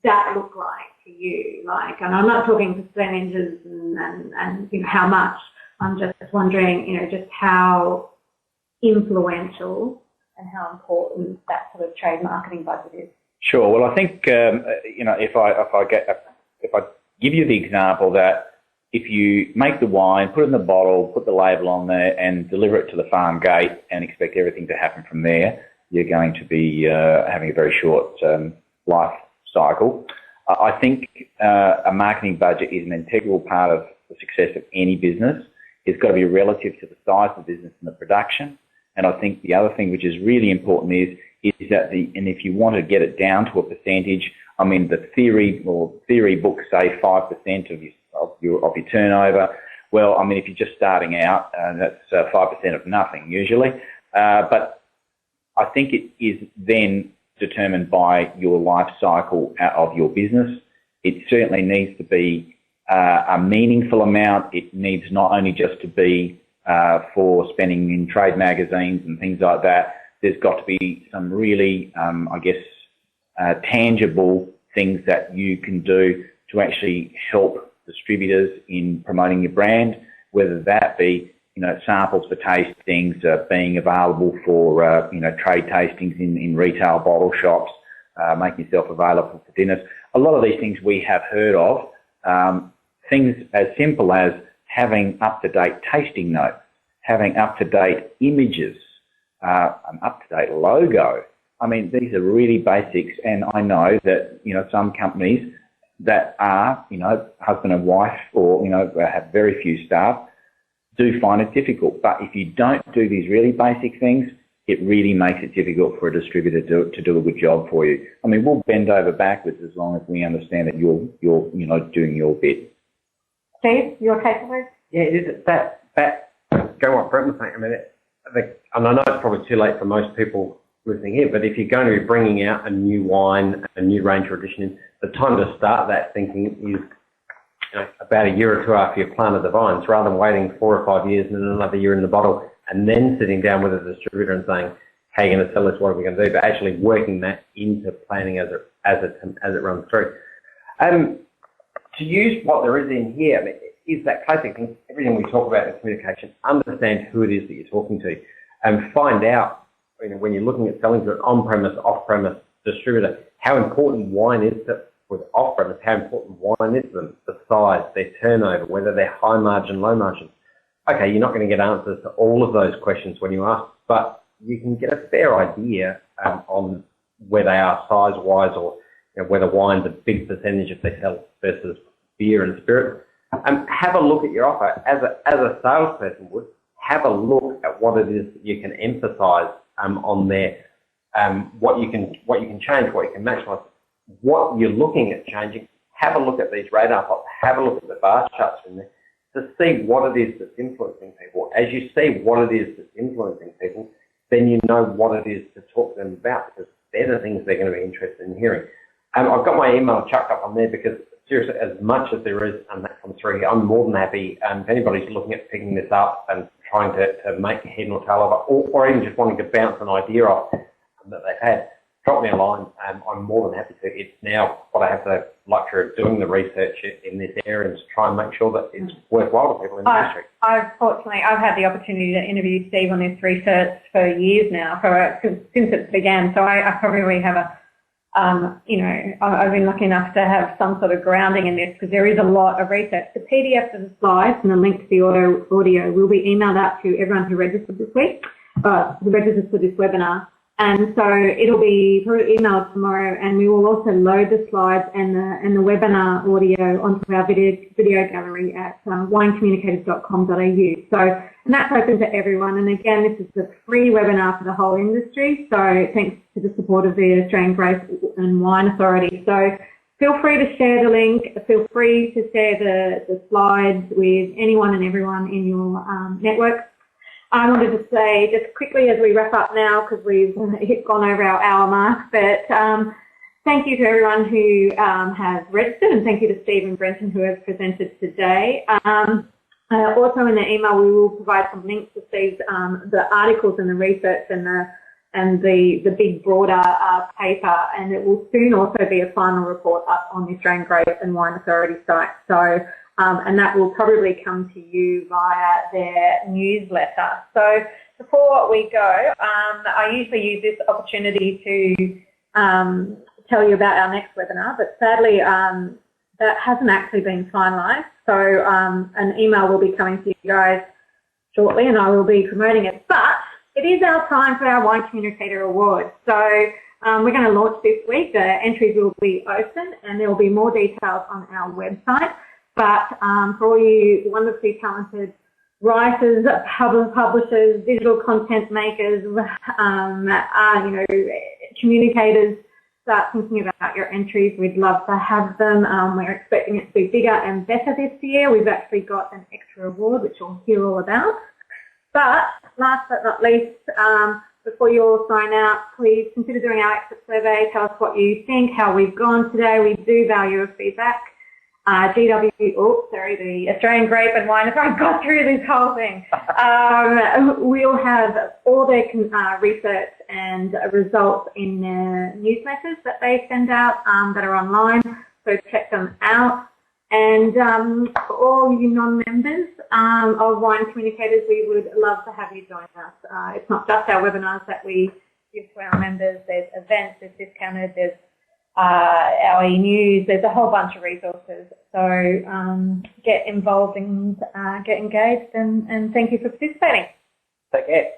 that look like to you? And I'm not talking percentages and how much. I'm just wondering, just how influential and how important that sort of trade marketing budget is. Sure. Well, I think if I give you the example that if you make the wine, put it in the bottle, put the label on there, and deliver it to the farm gate, and expect everything to happen from there, you're going to be having a very short life cycle. I think a marketing budget is an integral part of the success of any business. It's got to be relative to the size of the business and the production. And I think the other thing which is really important is that and if you want to get it down to a percentage, I mean, the theory books say 5% of your turnover. Well, I mean, if you're just starting out, that's 5% of nothing usually. But I think it is then determined by your life cycle of your business. It certainly needs to be a meaningful amount. It needs not only just to be for spending in trade magazines and things like that. There's got to be some really, tangible things that you can do to actually help distributors in promoting your brand, whether that be, samples for tastings being available for, trade tastings in retail bottle shops, making yourself available for dinners. A lot of these things we have heard of, things as simple as having up-to-date tasting notes, having up-to-date images, an up-to-date logo. I mean, these are really basics, and I know that, some companies that are, husband and wife or, have very few staff, do find it difficult. But if you don't do these really basic things, it really makes it difficult for a distributor to do a good job for you. I mean, we'll bend over backwards as long as we understand that you're doing your bit. Steve, your takeaway? Yeah, it is that go on, Brett was saying. I mean, and I know it's probably too late for most people listening here, but if you're going to be bringing out a new wine, a new range or addition, the time to start that thinking is about a year or two after you've planted the vines, rather than waiting 4 or 5 years and then another year in the bottle and then sitting down with a distributor and saying, how are you going to sell this, what are we going to do? But actually working that into planning as it runs through. To use what there is in here, I mean, is that classic thing, everything we talk about in communication, understand who it is that you're talking to and find out, when you're looking at selling to an on-premise, off-premise distributor, how important wine is to, with off-premise, how important wine is to them, the size, their turnover, whether they're high margin, low margin. Okay, you're not going to get answers to all of those questions when you ask, but you can get a fair idea on where they are size-wise, or whether wine's a big percentage if they sell versus beer and spirit. Have a look at your offer as a salesperson would. Have a look at what it is that you can emphasise on there, what you can change, what you can maximise, what you're looking at changing. Have a look at these radar plots. Have a look at the bar charts in there to see what it is that's influencing people. As you see what it is that's influencing people, then you know what it is to talk to them about, because they're the things they're going to be interested in hearing. I've got my email chucked up on there because, seriously, as much as there is, and that comes through here, I'm more than happy. If anybody's looking at picking this up and trying to make a head or tail of it, or even just wanting to bounce an idea off that they've had, drop me a line. I'm more than happy to. It's now what I have the luxury of doing the research in this area and to try and make sure that it's worthwhile to people in the industry. I've had the opportunity to interview Steve on this research for years now, since it began. So I probably have I've been lucky enough to have some sort of grounding in this, because there is a lot of research. The PDF of the slides and the link to the audio will be emailed out to everyone who registered this week, who registered for this webinar. And so it'll be through email tomorrow, and we will also load the slides and the webinar audio onto our video gallery at winecommunicators.com.au. So, and that's open to everyone. And again, this is a free webinar for the whole industry. So thanks to the support of the Australian Grape and Wine Authority. So feel free to share the link. Feel free to share the slides with anyone and everyone in your network. I wanted to say just quickly as we wrap up now, because we've gone over our hour mark, but thank you to everyone who has registered, and thank you to Steve and Brenton who have presented today. Also in the email we will provide some links to Steve's the articles and the research and the big broader paper, and it will soon also be a final report up on the Australian Grape and Wine Authority site. So. And that will probably come to you via their newsletter. So before we go, I usually use this opportunity to tell you about our next webinar, but sadly that hasn't actually been finalised. So an email will be coming to you guys shortly, and I will be promoting it. But it is our time for our Wine Communicator Awards. So we're going to launch this week. The entries will be open, and there will be more details on our website. But for all you wonderfully talented writers, publishers, digital content makers, communicators, start thinking about your entries. We'd love to have them. We're expecting it to be bigger and better this year. We've actually got an extra award, which you'll hear all about. But last but not least, before you all sign out, please consider doing our exit survey. Tell us what you think, how we've gone today. We do value your feedback. The Australian Grape and Wine Authority, I got through this whole thing. We'll have all their research and results in their newsletters that they send out that are online, so check them out. And for all you non-members of Wine Communicators, we would love to have you join us. It's not just our webinars that we give to our members. There's events, there's discounted, there's our e-news, there's a whole bunch of resources. So get involved and get engaged, and thank you for participating. Take care.